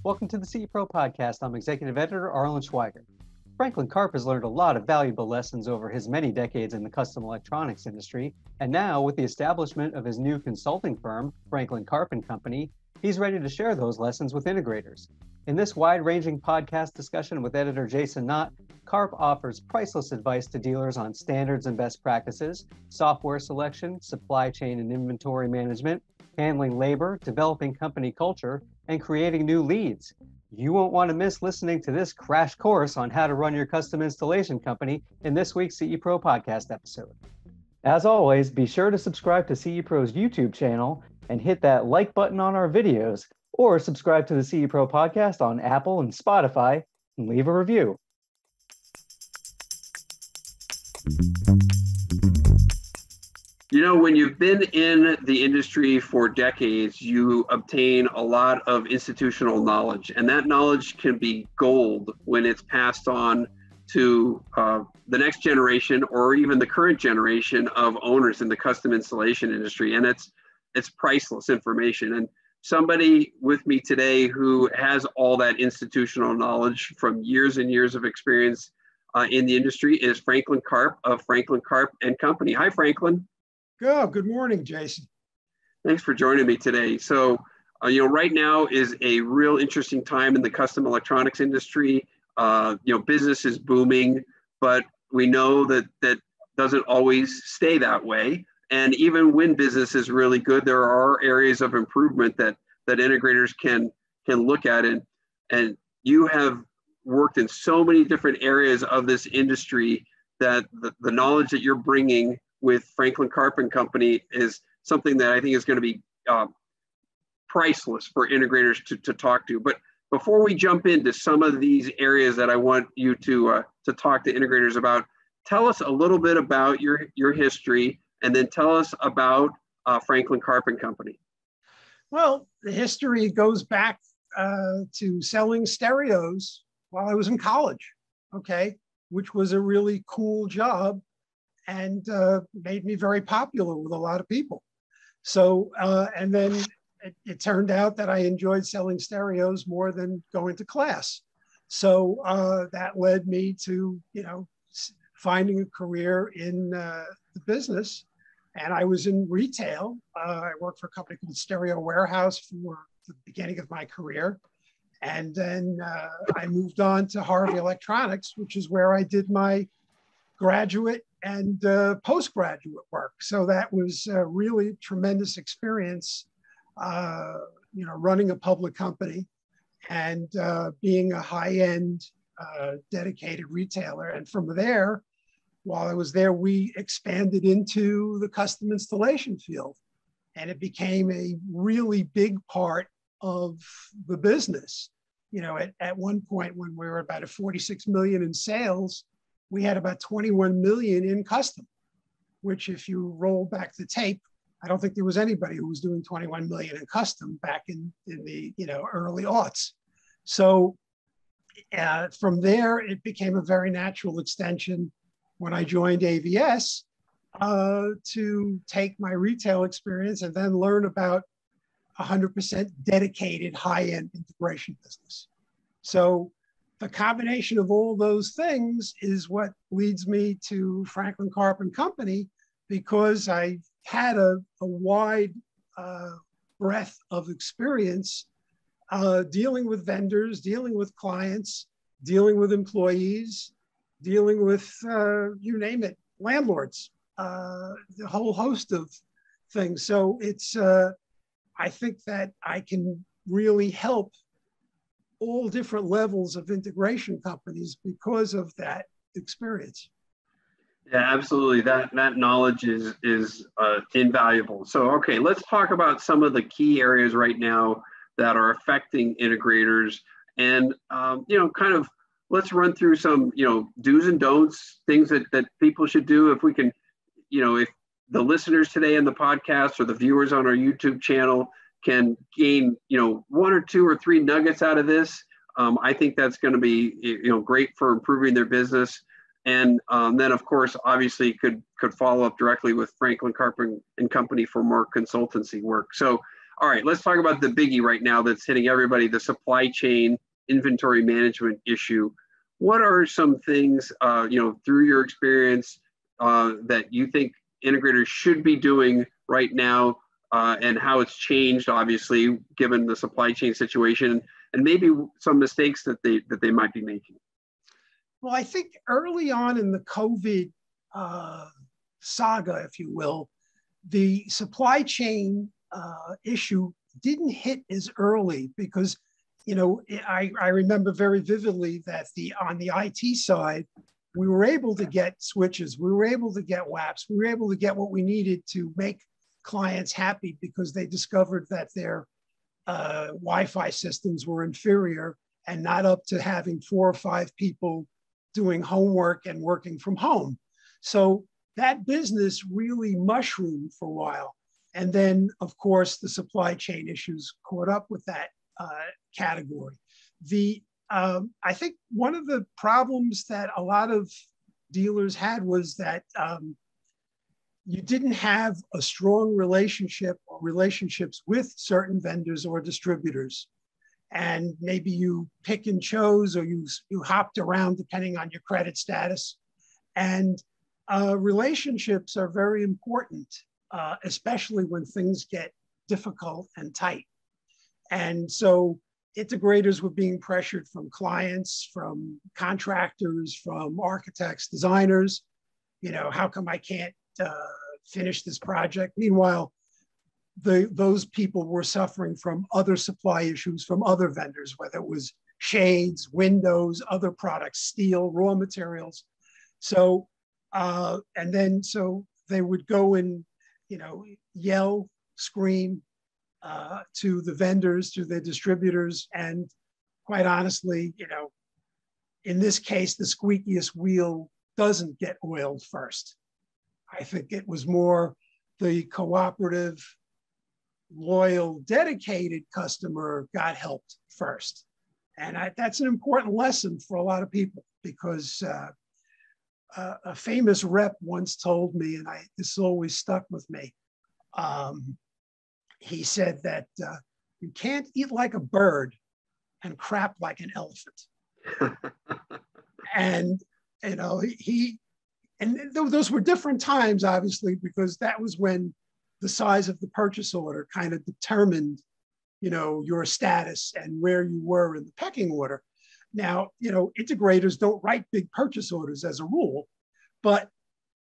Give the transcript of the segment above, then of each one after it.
Welcome to the CE Pro podcast. I'm Executive Editor Arlen Schweiger. Franklin Karp has learned a lot of valuable lessons over his many decades in the custom electronics industry, and now with the establishment of his new consulting firm, Franklin Karp Company, he's ready to share those lessons with integrators. In this wide-ranging podcast discussion with editor Jason Knott, Karp offers priceless advice to dealers on standards and best practices, software selection, supply chain and inventory management, handling labor, developing company culture, and creating new leads. You won't want to miss listening to this crash course on how to run your custom installation company in this week's CE Pro podcast episode. As always, be sure to subscribe to CE Pro's YouTube channel and hit that like button on our videos, or subscribe to the CE Pro podcast on Apple and Spotify and leave a review. You know, when you've been in the industry for decades, you obtain a lot of institutional knowledge, and that knowledge can be gold when it's passed on to the next generation or even the current generation of owners in the custom installation industry. And it's priceless information. And somebody with me today who has all that institutional knowledge from years and years of experience in the industry is Franklin Karp of Franklin Karp Company. Hi, Franklin. Good morning, Jason. Thanks for joining me today. So, right now is a real interesting time in the custom electronics industry. Business is booming, but we know that doesn't always stay that way. And even when business is really good, there are areas of improvement that integrators can look at. And you have worked in so many different areas of this industry that the knowledge that you're bringing with Franklin Karp Company is something that I think is going to be priceless for integrators to talk to. But before we jump into some of these areas that I want you to talk to integrators about, tell us a little bit about your history, and then tell us about Franklin Karp Company. Well, the history goes back to selling stereos while I was in college, which was a really cool job and made me very popular with a lot of people. So, and then it turned out that I enjoyed selling stereos more than going to class. So that led me to, finding a career in the business. And I was in retail. I worked for a company called Stereo Warehouse for the beginning of my career. And then I moved on to Harvey Electronics, which is where I did my graduate and postgraduate work. So that was a really tremendous experience, running a public company and being a high-end dedicated retailer. And from there, while I was there, we expanded into the custom installation field. And it became a really big part of the business. At one point when we were about 46 million in sales, we had about 21 million in custom, which if you roll back the tape, I don't think there was anybody who was doing 21 million in custom back in the early aughts. So from there, it became a very natural extension when I joined AVS to take my retail experience and then learn about 100% dedicated high-end integration business. So the combination of all those things is what leads me to Franklin Karp Company, because I had a wide breadth of experience dealing with vendors, dealing with clients, dealing with employees, dealing with, you name it, landlords, the whole host of things. So it's, I think that I can really help all different levels of integration companies because of that experience. Yeah, absolutely. That knowledge is invaluable. So, okay, let's talk about some of the key areas right now that are affecting integrators, and let's run through some do's and don'ts, things that people should do. If we can, if the listeners today in the podcast or the viewers on our YouTube channel can gain, one or two or three nuggets out of this, I think that's going to be, great for improving their business. And then, of course, obviously could follow up directly with Franklin Karp Company for more consultancy work. So All right, let's talk about the biggie right now that's hitting everybody, the supply chain inventory management issue. What are some things, through your experience, that you think integrators should be doing right now, and how it's changed, obviously, given the supply chain situation, and maybe some mistakes that they might be making? Well, I think early on in the COVID saga, if you will, the supply chain issue didn't hit as early because, I remember very vividly that on the IT side, we were able to get switches, we were able to get WAPs, we were able to get what we needed to make clients happy because they discovered that their Wi-Fi systems were inferior and not up to having 4 or 5 people doing homework and working from home. So that business really mushroomed for a while. And then, of course, the supply chain issues caught up with that category. I think one of the problems that a lot of dealers had was that you didn't have a strong relationship or relationships with certain vendors or distributors. And maybe you pick and chose, or you hopped around depending on your credit status. And relationships are very important, especially when things get difficult and tight. And so integrators were being pressured from clients, from contractors, from architects, designers. How come I can't finish this project? Meanwhile, those people were suffering from other supply issues from other vendors, whether it was shades, windows, other products, steel, raw materials. So, so they would go and, yell, scream to the vendors, to their distributors. And quite honestly, in this case, the squeakiest wheel doesn't get oiled first. I think it was more the cooperative, loyal, dedicated customer got helped first. And that's an important lesson for a lot of people, because a famous rep once told me, and this always stuck with me. He said that you can't eat like a bird and crap like an elephant. And, those were different times, obviously, because that was when the size of the purchase order kind of determined, your status and where you were in the pecking order. Now, integrators don't write big purchase orders as a rule, but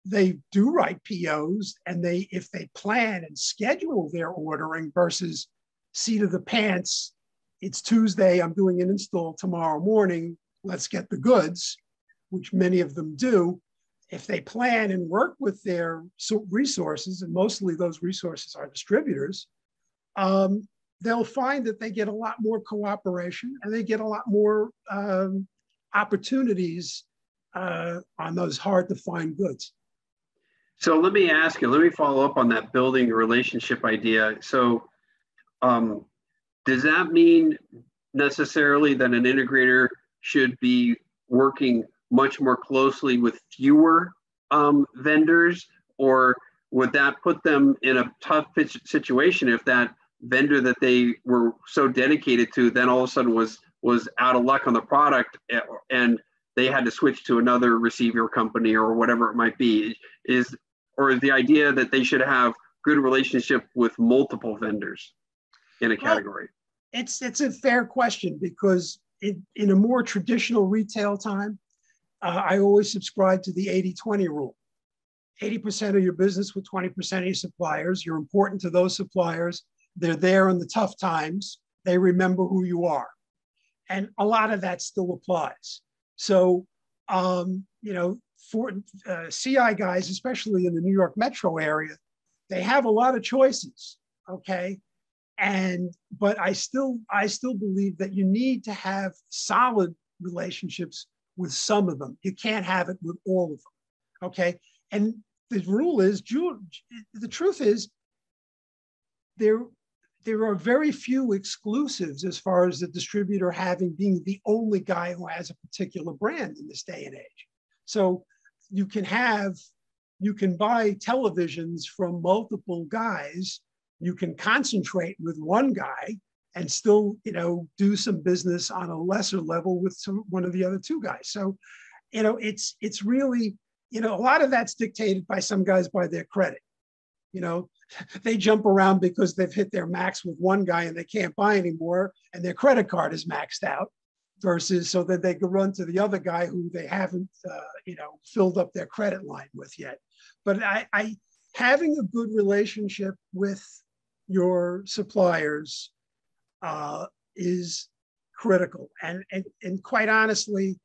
they do write POs, and if they plan and schedule their ordering versus seat of the pants, it's Tuesday, I'm doing an install tomorrow morning, let's get the goods, which many of them do. If they plan and work with their resources, and mostly those resources are distributors, they'll find that they get a lot more cooperation, and they get a lot more opportunities on those hard to find goods. So let me follow up on that building a relationship idea. So does that mean necessarily that an integrator should be working much more closely with fewer vendors, or would that put them in a tough situation if that vendor that they were so dedicated to then all of a sudden was out of luck on the product and they had to switch to another receiver company or whatever it might be? Is the idea that they should have good relationship with multiple vendors in a category? Well, it's a fair question, because in a more traditional retail time, I always subscribe to the 80-20 rule. 80% of your business with 20% of your suppliers. You're important to those suppliers. They're there in the tough times. They remember who you are. And a lot of that still applies. So, for CI guys, especially in the New York metro area, they have a lot of choices, okay? But I still believe that you need to have solid relationships with some of them. You can't have it with all of them, okay? And the rule is, the truth is, there are very few exclusives as far as the distributor being the only guy who has a particular brand in this day and age. So you can buy televisions from multiple guys you can concentrate with one guy and still, do some business on a lesser level with one of the other two guys. So, it's really, a lot of that's dictated by some guys by their credit. They jump around because they've hit their max with one guy and they can't buy anymore, and their credit card is maxed out, versus so that they can run to the other guy who they haven't, filled up their credit line with yet. But I having a good relationship with your suppliers is critical. And quite honestly,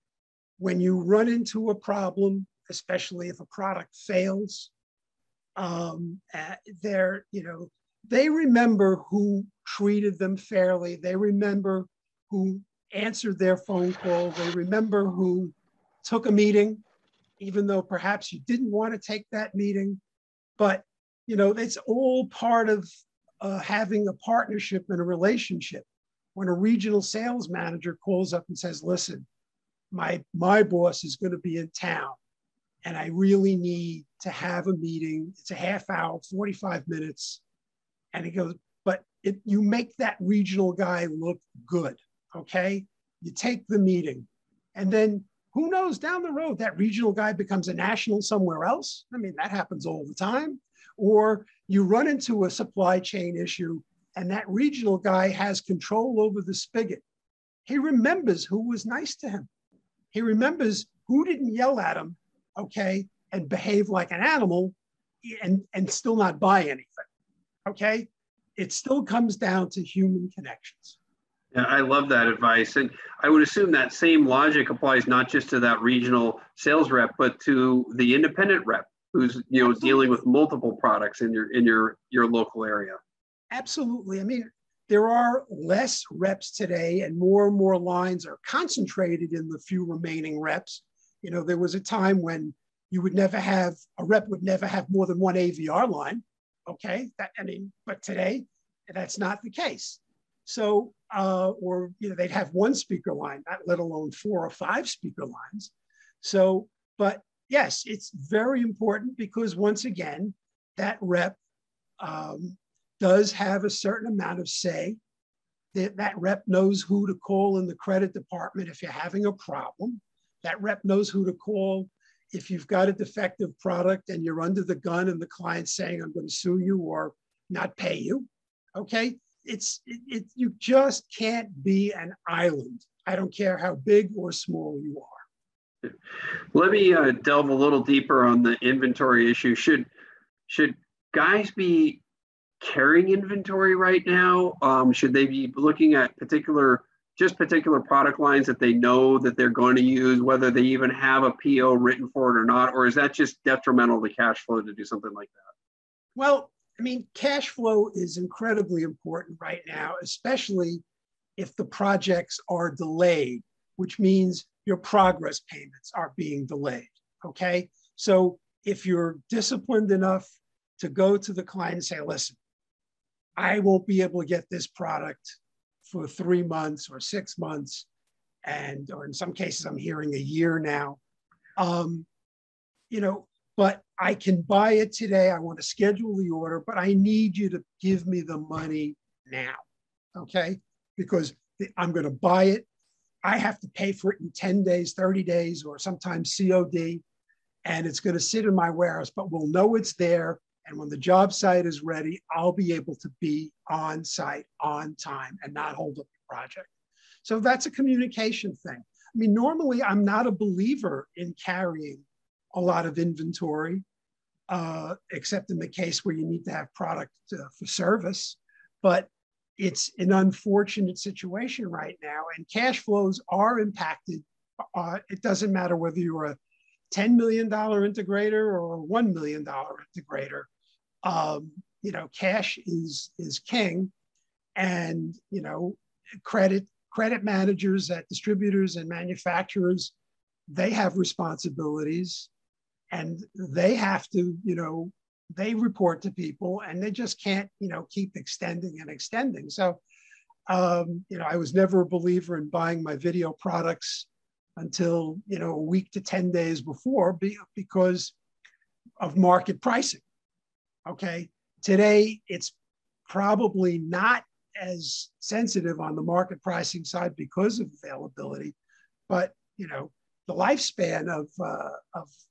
when you run into a problem, especially if a product fails, they remember who treated them fairly. They remember who answered their phone call. They remember who took a meeting, even though perhaps you didn't want to take that meeting. But, it's all part of having a partnership and a relationship. When a regional sales manager calls up and says, listen, my boss is going to be in town and I really need to have a meeting. It's a half hour, 45 minutes. And he goes, but you make that regional guy look good, okay? You take the meeting, and then who knows, down the road, that regional guy becomes a national somewhere else. I mean, that happens all the time. Or you run into a supply chain issue and that regional guy has control over the spigot. He remembers who was nice to him. He remembers who didn't yell at him, okay, and behave like an animal and still not buy anything, okay? It still comes down to human connections. Yeah, I love that advice. And I would assume that same logic applies not just to that regional sales rep, but to the independent rep who's, dealing with multiple products in your local area. Absolutely. I mean, there are less reps today and more lines are concentrated in the few remaining reps. There was a time when a rep would never have more than one AVR line. Okay. But today that's not the case. So, they'd have one speaker line, not let alone 4 or 5 speaker lines. So, but yes, it's very important because once again, that rep does have a certain amount of say. That rep knows who to call in the credit department if you're having a problem. That rep knows who to call if you've got a defective product and you're under the gun and the client's saying, I'm going to sue you or not pay you. Okay. You just can't be an island. I don't care how big or small you are. Let me delve a little deeper on the inventory issue. Should guys be carrying inventory right now? Should they be looking at particular product lines that they know that they're going to use, whether they even have a PO written for it or not? Or is that just detrimental to cash flow to do something like that? Well, I mean, cash flow is incredibly important right now, especially if the projects are delayed, which means your progress payments are being delayed, okay? So if you're disciplined enough to go to the client and say, listen, I won't be able to get this product for 3 months or 6 months, or in some cases, I'm hearing a year now, but I can buy it today. I want to schedule the order, but I need you to give me the money now, okay? Because I'm going to buy it. I have to pay for it in 10 days, 30 days, or sometimes COD, and it's going to sit in my warehouse, but we'll know it's there. And when the job site is ready, I'll be able to be on site on time and not hold up the project. So that's a communication thing. I mean, normally I'm not a believer in carrying a lot of inventory, except in the case where you need to have product for service. But it's an unfortunate situation right now, and cash flows are impacted. It doesn't matter whether you're a $10 million integrator or a $1 million integrator. Cash is king, and credit managers at distributors and manufacturers, they have responsibilities, and they have to, they report to people, and they just can't, keep extending and extending. So, I was never a believer in buying my video products until, a week to 10 days before because of market pricing. Okay. Today, it's probably not as sensitive on the market pricing side because of availability, but the lifespan of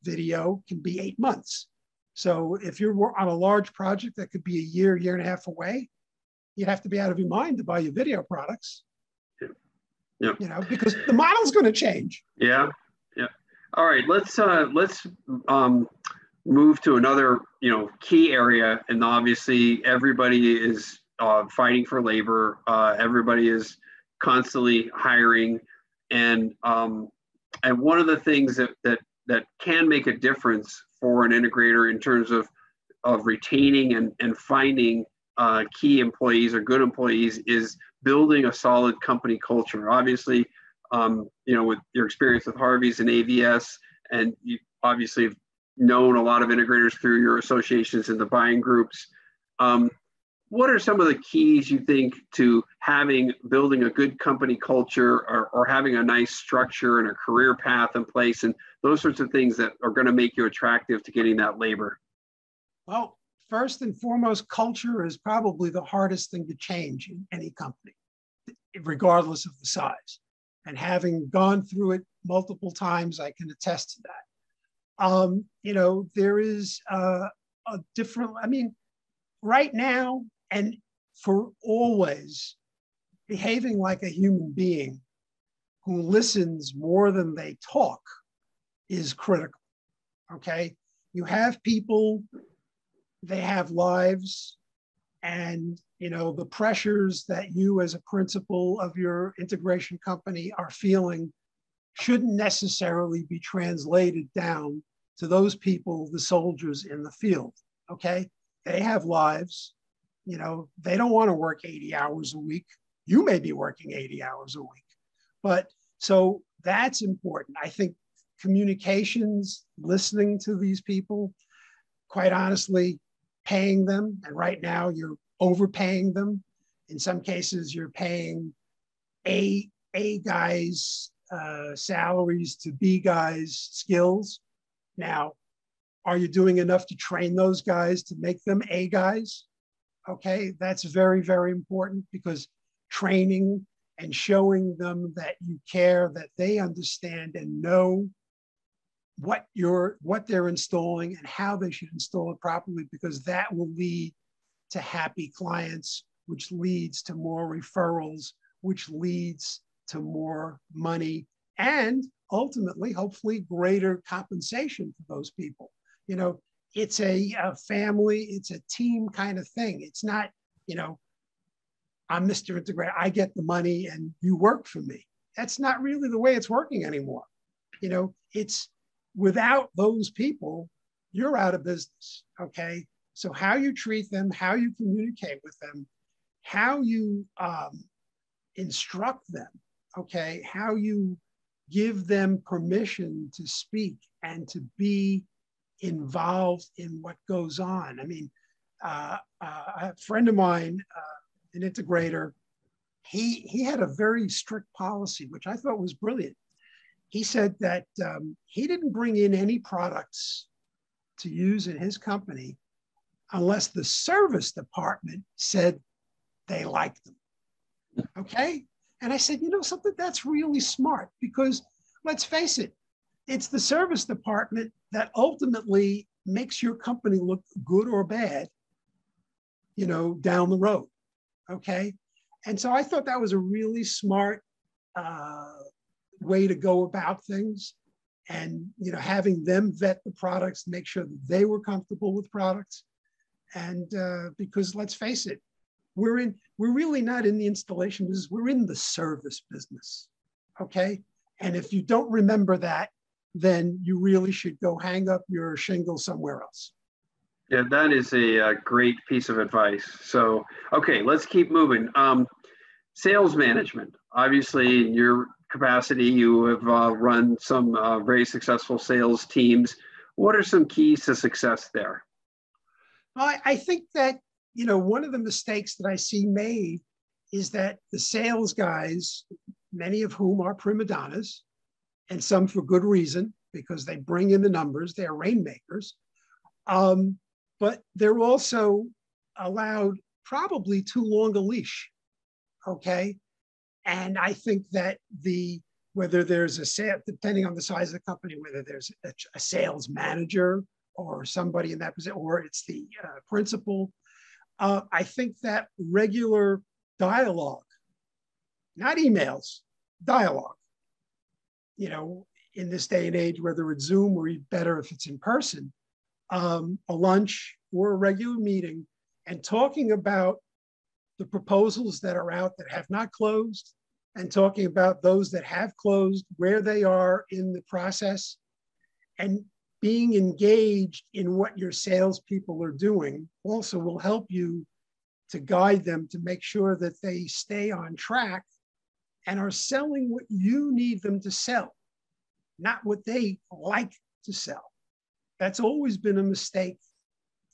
video can be 8 months. So if you're on a large project that could be a year, year and a half away, you'd have to be out of your mind to buy your video products. Yeah. Because the model's going to change. Yeah. Yeah. All right. Let's move to another key area, and obviously everybody is fighting for labor. Everybody is constantly hiring, and one of the things that can make a difference for an integrator in terms of retaining and finding key employees or good employees is building a solid company culture. Obviously, with your experience with Harvey's and AVS, and you obviously have known a lot of integrators through your associations in the buying groups. What are some of the keys you think to building a good company culture, or having a nice structure and a career path in place, and those sorts of things that are going to make you attractive to getting that labor? Well, first and foremost, culture is probably the hardest thing to change in any company, regardless of the size. And having gone through it multiple times, I can attest to that. There is a different, right now and for always, behaving like a human being who listens more than they talk is critical, okay? You have people, they have lives, and the pressures that you as a principal of your integration company are feeling shouldn't necessarily be translated down to those people, the soldiers in the field, okay? They have lives, they don't want to work 80 hours a week. You may be working 80 hours a week. But so that's important. I think communications, listening to these people, quite honestly, paying them. And right now you're overpaying them. In some cases, you're paying A guys' salaries to B guys' skills. Now, are you doing enough to train those guys to make them A guys? Okay, that's very, very important, because training and showing them that you care, that they understand and know what they're installing and how they should install it properly, because that will lead to happy clients, which leads to more referrals, which leads to more money, and ultimately, hopefully, greater compensation for those people. It's a family, it's a team kind of thing. It's not, I'm Mr. Integrator, I get the money and you work for me. That's not really the way it's working anymore. It's without those people, you're out of business, okay? So how you treat them, how you communicate with them, how you instruct them, okay? How you give them permission to speak and to be involved in what goes on. A friend of mine, an integrator, he had a very strict policy, which I thought was brilliant. He said that he didn't bring in any products to use in his company unless the service department said they liked them, okay? And I said, something, that's really smart, because let's face it, it's the service department that ultimately makes your company look good or bad, down the road, okay? And so I thought that was a really smart way to go about things, and having them vet the products, make sure that they were comfortable with products. And because let's face it, we're really not in the installation business, we're in the service business, okay? And if you don't remember that, then you really should go hang up your shingle somewhere else. Yeah, that is a great piece of advice. So, okay, let's keep moving. Sales management. Obviously, in your capacity, you have run some very successful sales teams. What are some keys to success there? Well, I think that, one of the mistakes that I see made is that the sales guys, many of whom are prima donnas, and some for good reason, because they bring in the numbers, they're rainmakers, but they're also allowed probably too long a leash. Okay. And I think that whether there's a sale, depending on the size of the company, whether there's a sales manager or somebody in that position, or it's the principal, I think that regular dialogue, not emails, dialogue, in this day and age, whether it's Zoom or even better if it's in person, a lunch or a regular meeting, and talking about the proposals that are out that have not closed, and talking about those that have closed, where they are in the process, and being engaged in what your salespeople are doing also will help you to guide them to make sure that they stay on track and are selling what you need them to sell, not what they like to sell. That's always been a mistake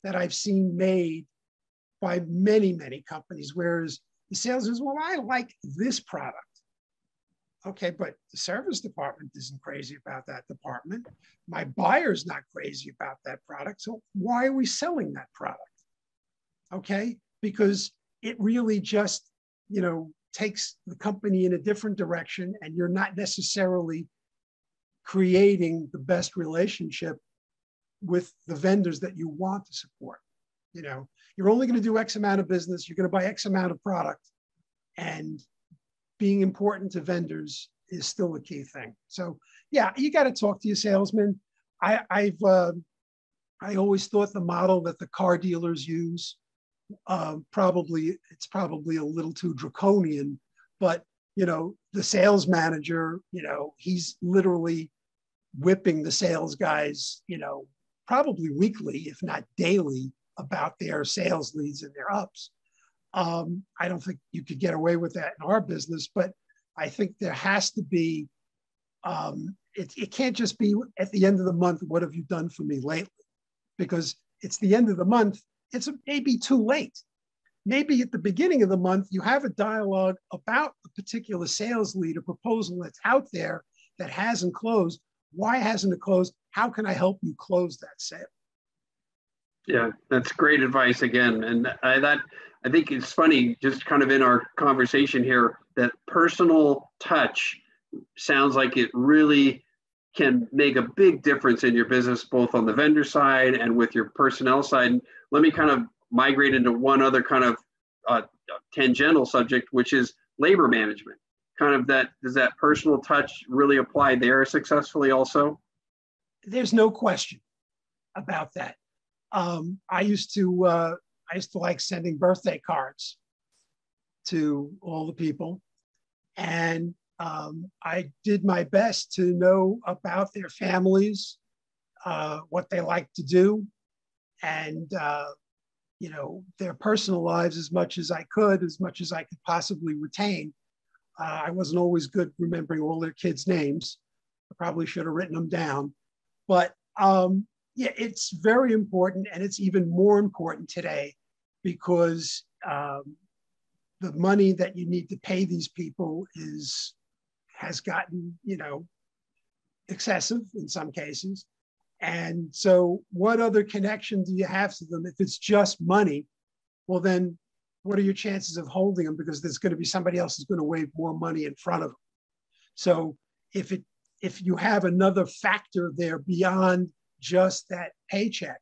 that I've seen made by many, many companies, whereas the sales is, well, I like this product. Okay, but the service department isn't crazy about that department. My buyer's not crazy about that product. So why are we selling that product? Okay, because it really just, takes the company in a different direction, and you're not necessarily creating the best relationship with the vendors that you want to support. You're only going to do X amount of business. You're going to buy X amount of product, and being important to vendors is still a key thing. So yeah, you got to talk to your salesman. I always thought the model that the car dealers use, it's probably a little too draconian, but the sales manager, he's literally whipping the sales guys, probably weekly, if not daily, about their sales leads and their ups. I don't think you could get away with that in our business, but I think there has to be, it can't just be at the end of the month, what have you done for me lately? Because it's the end of the month, it's maybe too late. Maybe at the beginning of the month, you have a dialogue about a particular sales lead, a proposal that's out there that hasn't closed. Why hasn't it closed? How can I help you close that sale? Yeah, that's great advice again. And I think it's funny, just kind of in our conversation here, that personal touch sounds like it really can make a big difference in your business, both on the vendor side and with your personnel side. And let me kind of migrate into one other kind of tangential subject, which is labor management. Does that personal touch really apply there successfully also? There's no question about that. I used to like sending birthday cards to all the people, and I did my best to know about their families, what they like to do, and their personal lives as much as I could possibly retain. I wasn't always good remembering all their kids' names. I probably should have written them down, but yeah, it's very important, and it's even more important today because the money that you need to pay these people has gotten, excessive in some cases. And so what other connection do you have to them? If it's just money, well, then what are your chances of holding them? Because there's going to be somebody else who's going to wave more money in front of them. So if you have another factor there beyond just that paycheck,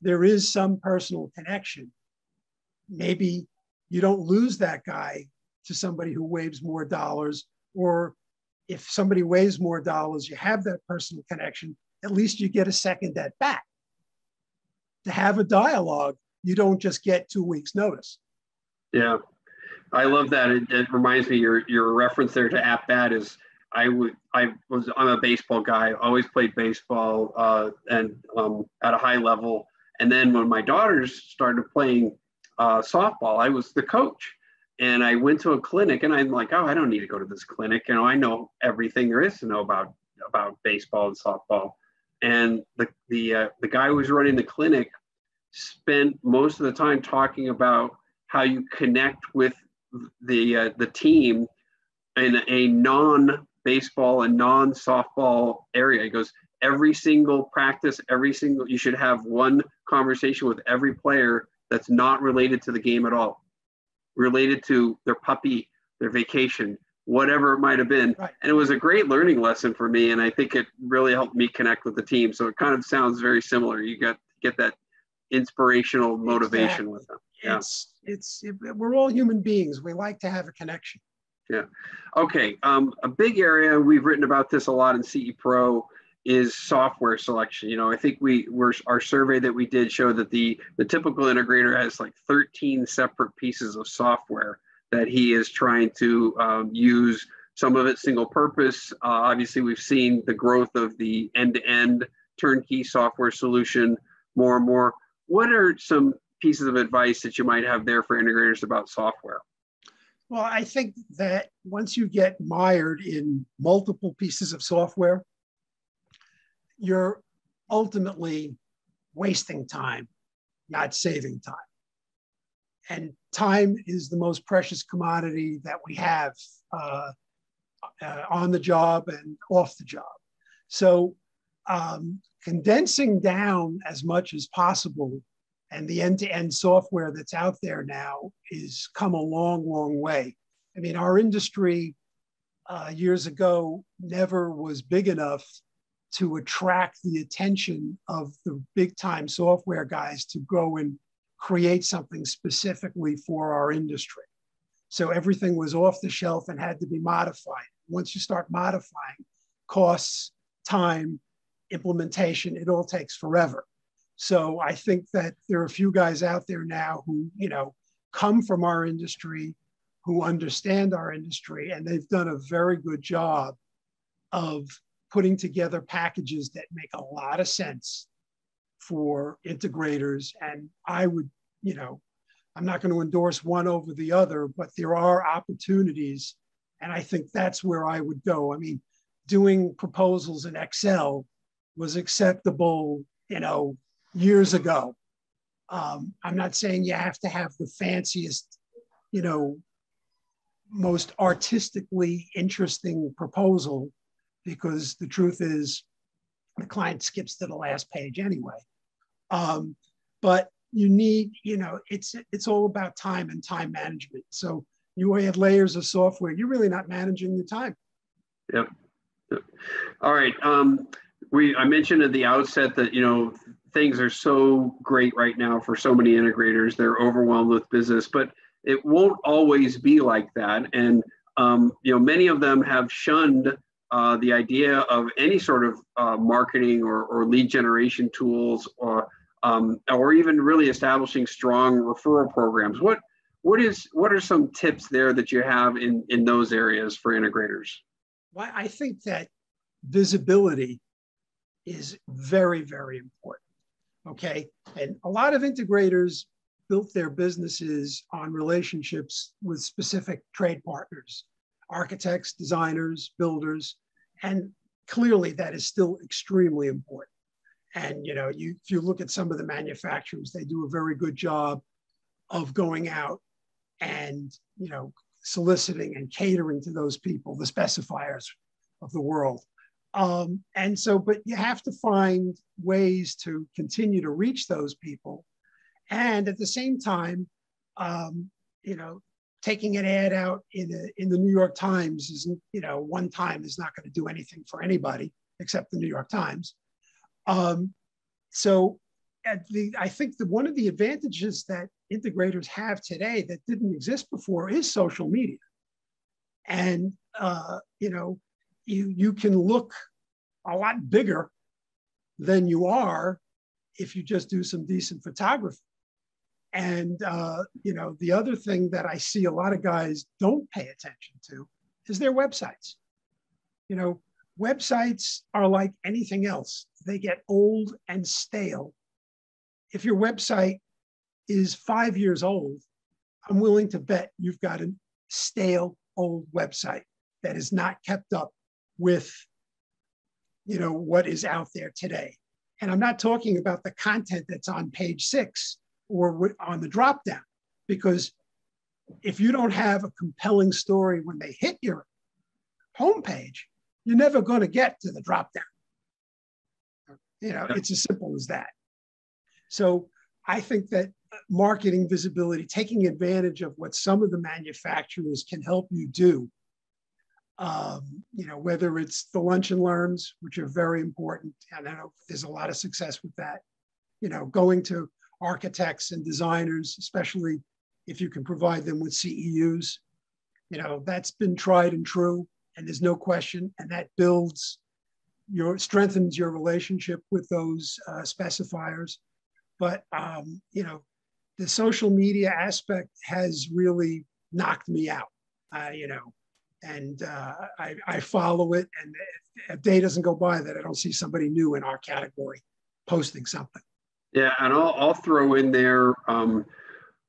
there is some personal connection. Maybe you don't lose that guy to somebody who waves more dollars, or if somebody waves more dollars, you have that personal connection, at least you get a second at bat. To have a dialogue, you don't just get 2 weeks notice. Yeah, I love that. It reminds me, your reference there to at bat is, I'm a baseball guy, always played baseball and at a high level. And then when my daughters started playing softball, I was the coach. And I went to a clinic, and I'm like, oh, I don't need to go to this clinic. I know everything there is to know about baseball and softball. And the guy who was running the clinic spent most of the time talking about how you connect with the team in a non-baseball and non-softball area. He goes, every single practice, you should have one conversation with every player that's not related to the game at all, related to their puppy, their vacation, whatever it might have been. Right. And it was a great learning lesson for me. And I think it really helped me connect with the team. So it kind of sounds very similar. You get that inspirational motivation Exactly. with them. Yeah. We're all human beings. We like to have a connection. Yeah. Okay. A big area, we've written about this a lot in CE Pro, is software selection. I think our survey that we did showed that the typical integrator has like 13 separate pieces of software that he is trying to use. Some of it single purpose. Obviously, we've seen the growth of the end-to-end turnkey software solution more and more. What are some pieces of advice that you might have there for integrators about software? Well, I think that once you get mired in multiple pieces of software, you're ultimately wasting time, not saving time. And time is the most precious commodity that we have on the job and off the job. So condensing down as much as possible, and the end-to-end software that's out there now is come a long, long way. I mean, our industry years ago never was big enough to attract the attention of the big-time software guys to go and create something specifically for our industry. So everything was off the shelf and had to be modified. Once you start modifying, costs, time, implementation, it all takes forever. So I think that there are a few guys out there now who, come from our industry, who understand our industry, and they've done a very good job of putting together packages that make a lot of sense for integrators. And I would, I'm not going to endorse one over the other, but there are opportunities. And I think that's where I would go. I mean, doing proposals in Excel was acceptable, years ago. I'm not saying you have to have the fanciest, most artistically interesting proposal, because the truth is the client skips to the last page anyway. But you need, it's all about time and time management. So you add layers of software, you're really not managing your time. Yep. All right. I mentioned at the outset that, things are so great right now for so many integrators. They're overwhelmed with business, but it won't always be like that. And, many of them have shunned the idea of any sort of marketing or lead generation tools, or even really establishing strong referral programs. What are some tips there that you have in those areas for integrators? Well, I think that visibility is very, very important. Okay. And a lot of integrators built their businesses on relationships with specific trade partners, architects, designers, builders, and clearly that is still extremely important. And, if you look at some of the manufacturers, they do a very good job of going out and, soliciting and catering to those people, the specifiers of the world. But you have to find ways to continue to reach those people. And at the same time, taking an ad out in the New York Times isn't, one time is not going to do anything for anybody except the New York Times. I think that one of the advantages that integrators have today that didn't exist before is social media. And, you can look a lot bigger than you are if you just do some decent photography. And, the other thing that I see a lot of guys don't pay attention to is their websites. Websites are like anything else. They get old and stale. If your website is 5 years old, I'm willing to bet you've got a stale old website that is not kept up with, what is out there today. And I'm not talking about the content that's on page 6 or on the drop down, because if you don't have a compelling story when they hit your homepage, you're never going to get to the drop down. It's as simple as that. So I think that marketing visibility, taking advantage of what some of the manufacturers can help you do. Whether it's the lunch and learns, which are very important, and I know there's a lot of success with that. Going to architects and designers, especially if you can provide them with CEUs, that's been tried and true, and there's no question, and that strengthens your relationship with those specifiers. But the social media aspect has really knocked me out, and I follow it, and a day doesn't go by that I don't see somebody new in our category posting something. Yeah, and I'll throw in there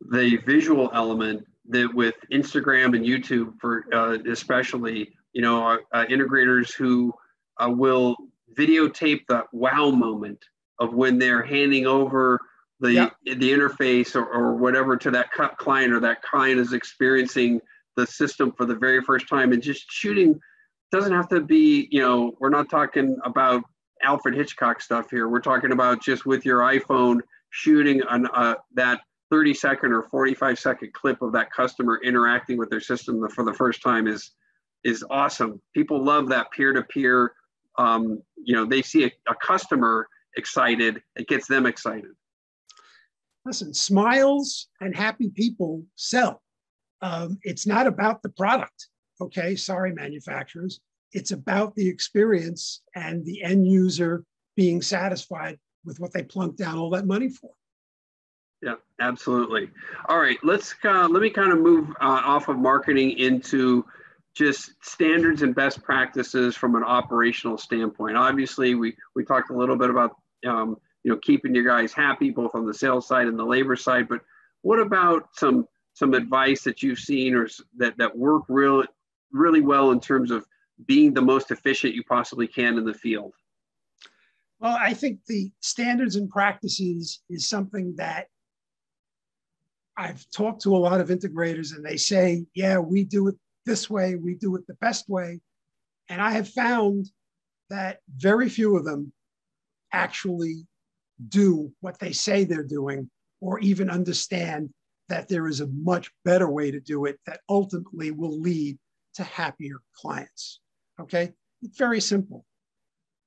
the visual element that with Instagram and YouTube, for especially, integrators who will videotape the wow moment of when they're handing over the interface or whatever to that client, or that client is experiencing the system for the very first time, and just shooting. Doesn't have to be, we're not talking about Alfred Hitchcock stuff here. We're talking about just with your iPhone shooting on that 30-second or 45-second clip of that customer interacting with their system for the first time is awesome. People love that peer-to-peer. They see a customer excited, it gets them excited. Listen, smiles and happy people sell. It's not about the product. Okay, sorry, manufacturers. It's about the experience and the end user being satisfied with what they plunked down all that money for. Yeah, absolutely. All right, let me kind of move off of marketing into just standards and best practices from an operational standpoint. Obviously, we talked a little bit about keeping your guys happy, both on the sales side and the labor side. But what about some advice that you've seen or that work really well in terms of being the most efficient you possibly can in the field? Well, I think the standards and practices is something that I've talked to a lot of integrators, and they say, yeah, we do it this way, we do it the best way. And I have found that very few of them actually do what they say they're doing, or even understand that there is a much better way to do it that ultimately will lead to happier clients. Okay, it's very simple.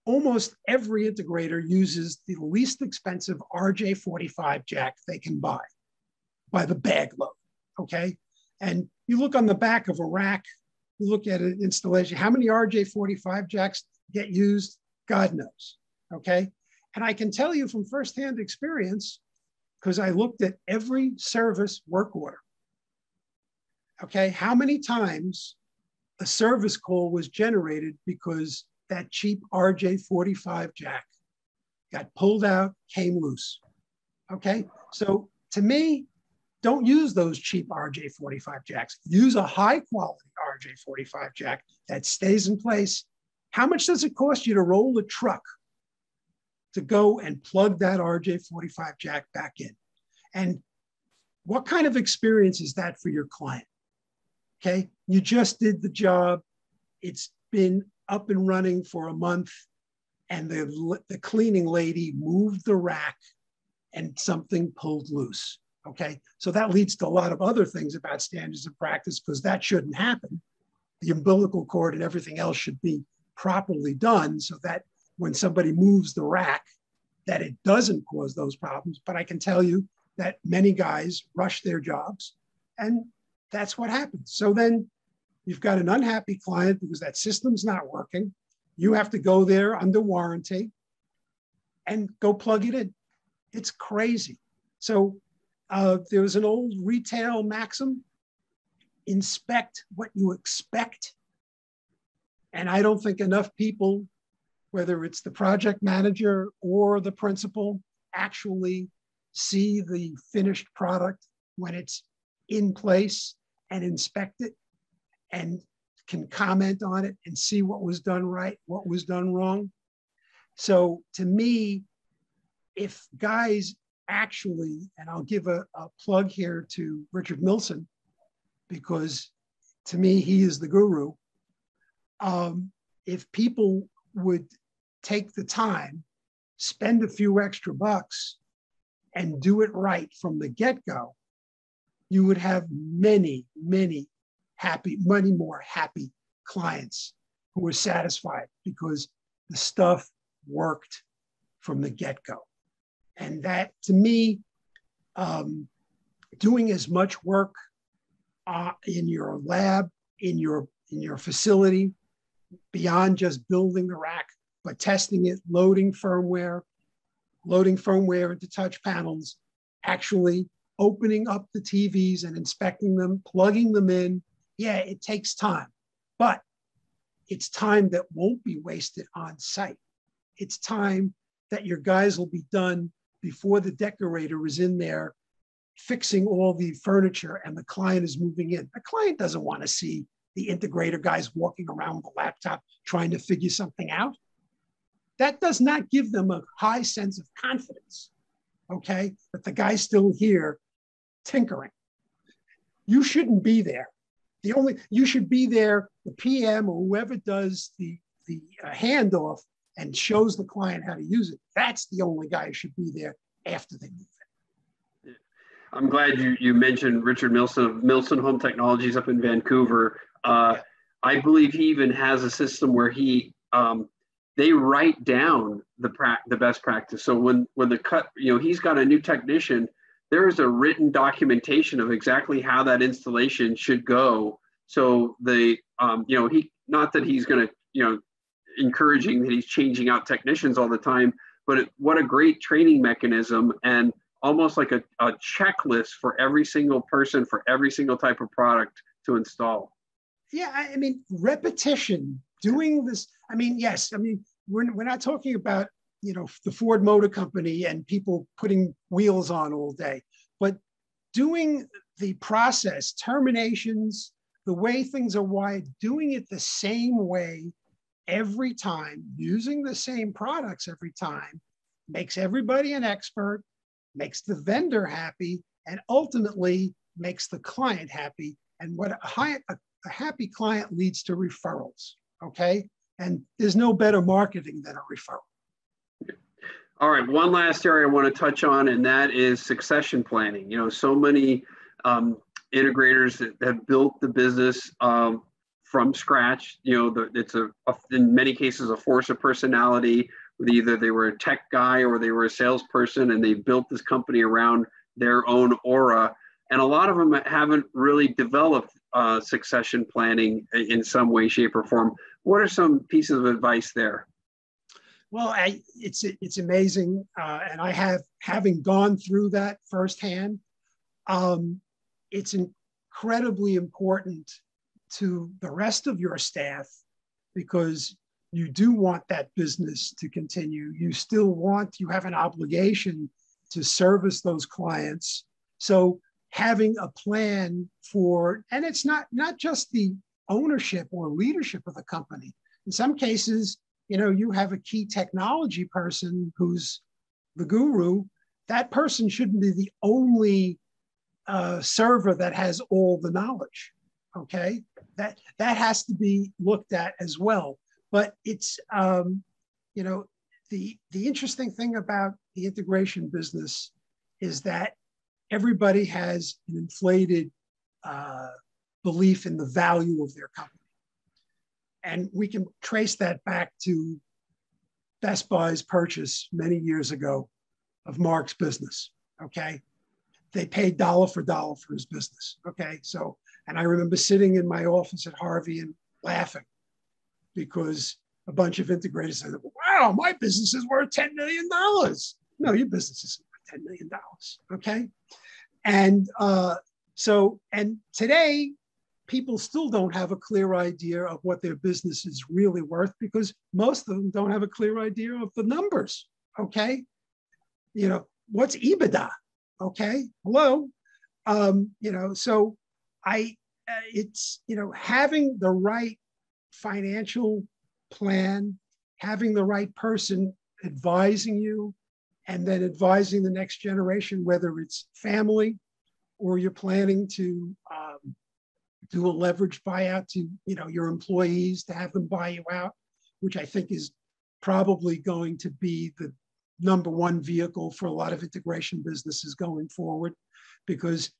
Almost every integrator uses the least expensive RJ45 jack they can buy by the bag load. Okay, and you look on the back of a rack, you look at an installation, how many RJ45 jacks get used? God knows. Okay, and I can tell you from firsthand experience, because I looked at every service work order. Okay, how many times a service call was generated because that cheap RJ45 jack got pulled out, came loose. Okay, so to me, don't use those cheap RJ45 jacks. Use a high quality RJ45 jack that stays in place. How much does it cost you to roll a truck to go and plug that RJ45 jack back in? And what kind of experience is that for your client? Okay, you just did the job. It's been up and running for a month, and the cleaning lady moved the rack and something pulled loose. Okay, so that leads to a lot of other things about standards of practice, because that shouldn't happen. The umbilical cord and everything else should be properly done so that when somebody moves the rack, that it doesn't cause those problems. But I can tell you that many guys rush their jobs, and that's what happens. So then you've got an unhappy client because that system's not working. You have to go there under warranty and go plug it in. It's crazy. So there was an old retail maxim: inspect what you expect. And I don't think enough people, whether it's the project manager or the principal, actually see the finished product when it's in place and inspect it and can comment on it and see what was done right, what was done wrong. So to me, if guys actually, and I'll give a plug here to Richard Milson, because to me, he is the guru. If people would take the time, spend a few extra bucks, and do it right from the get-go, you would have many, many more happy clients who were satisfied because the stuff worked from the get-go. And that, to me, doing as much work in your lab, in your facility, beyond just building the rack, but testing it, loading firmware into touch panels, actually opening up the TVs and inspecting them, plugging them in. Yeah, it takes time, but it's time that won't be wasted on site. It's time that your guys will be done before the decorator is in there fixing all the furniture and the client is moving in. The client doesn't want to see the integrator guys walking around with a laptop trying to figure something out. That does not give them a high sense of confidence, okay, that the guy's still here tinkering. You shouldn't be there. You should be there, the PM or whoever does the handoff and shows the client how to use it. That's the only guy who should be there after they move it. I'm glad you mentioned Richard Milson of Milson Home Technologies up in Vancouver. I believe he even has a system where they write down the best practice. So when the cut, he's got a new technician, there is a written documentation of exactly how that installation should go. So not that he's going to, encouraging that he's changing out technicians all the time, but what a great training mechanism and almost like a checklist for every single person for every single type of product to install. Yeah, I mean, repetition, doing this. I mean, yes, I mean, we're not talking about, the Ford Motor Company and people putting wheels on all day, but doing the process, terminations, the way things are wired, doing it the same way every time, using the same products every time, makes everybody an expert, makes the vendor happy, and ultimately makes the client happy. And what a happy client leads to referrals, okay? And there's no better marketing than a referral. All right, one last area I want to touch on, and that is succession planning. So many integrators that have built the business from scratch. It's in many cases a force of personality. Either they were a tech guy or they were a salesperson, and they built this company around their own aura. And a lot of them haven't really developed succession planning in some way, shape, or form. What are some pieces of advice there? Well, it's amazing, and having gone through that firsthand, it's incredibly important to the rest of your staff because you do want that business to continue. You have an obligation to service those clients. So having a plan and it's not just the ownership or leadership of the company. In some cases, you have a key technology person who's the guru. That person shouldn't be the only server that has all the knowledge, okay? That has to be looked at as well. But it's, the interesting thing about the integration business is that everybody has an inflated belief in the value of their company. And we can trace that back to Best Buy's purchase many years ago of Mark's business, okay? They paid dollar for dollar for his business, okay? So, and I remember sitting in my office at Harvey and laughing because a bunch of integrators said, wow, my business is worth $10 million. No, your business isn't worth $10 million, okay? And and today, people still don't have a clear idea of what their business is really worth because most of them don't have a clear idea of the numbers, okay? What's EBITDA, okay? Hello? So it's, having the right financial plan, having the right person advising you, and then advising the next generation, whether it's family or you're planning to do a leverage buyout to your employees to have them buy you out, which I think is probably going to be number one vehicle for a lot of integration businesses going forward, because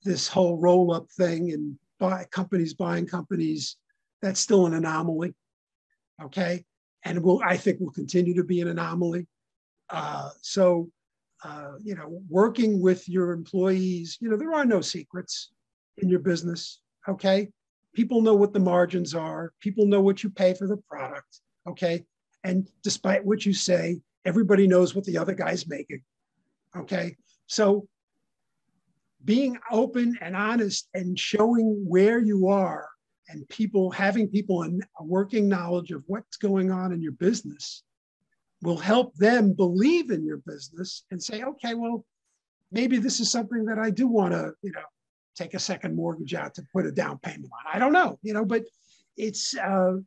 this whole roll-up thing and companies buying companies, that's still an anomaly, okay? And I think will continue to be an anomaly. Working with your employees, there are no secrets in your business, okay? People know what the margins are. People know what you pay for the product, okay? And despite what you say, everybody knows what the other guy's making, okay? So being open and honest and showing where you are, and having people in a working knowledge of what's going on in your business will help them believe in your business and say, okay, well, maybe this is something that I do want to, take a second mortgage out to put a down payment on. I don't know, but it's, a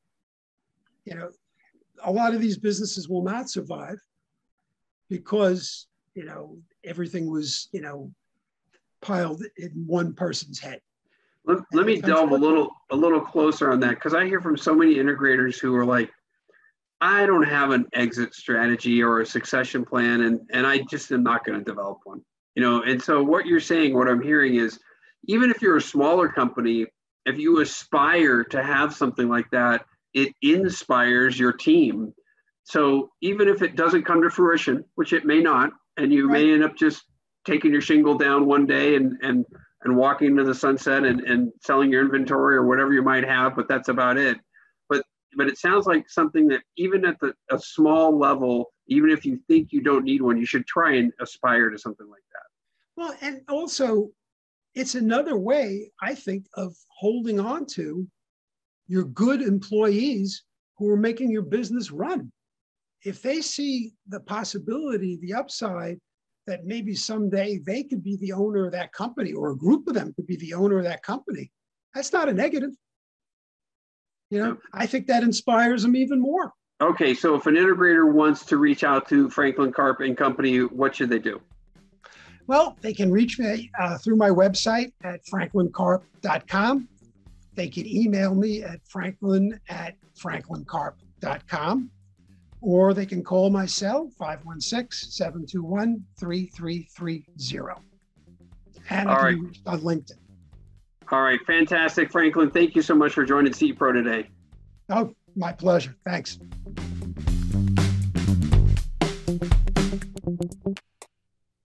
lot of these businesses will not survive because, everything was, piled in one person's head. Let me delve a little closer on that, because I hear from so many integrators who are like, I don't have an exit strategy or a succession plan, and I just am not going to develop one. And so what you're saying, what I'm hearing is, even if you're a smaller company, if you aspire to have something like that, it inspires your team. So even if it doesn't come to fruition, which it may not, and you may end up just taking your shingle down one day and walking into the sunset and selling your inventory or whatever you might have, but that's about it. But it sounds like something that even at a small level, even if you think you don't need one, you should try and aspire to something like that. Well, and also it's another way, I think, of holding on to your good employees who are making your business run. If they see the possibility, the upside, that maybe someday they could be the owner of that company, or a group of them could be the owner of that company, that's not a negative. I think that inspires them even more. Okay, so if an integrator wants to reach out to Franklin Karp and Company, what should they do? Well, they can reach me through my website at franklinkarp.com. They can email me at franklin@franklinkarp.com. Or they can call my cell, 516-721-3330. And I can be reached on LinkedIn. All right, fantastic, Franklin. Thank you so much for joining CPRO today. Oh, my pleasure. Thanks.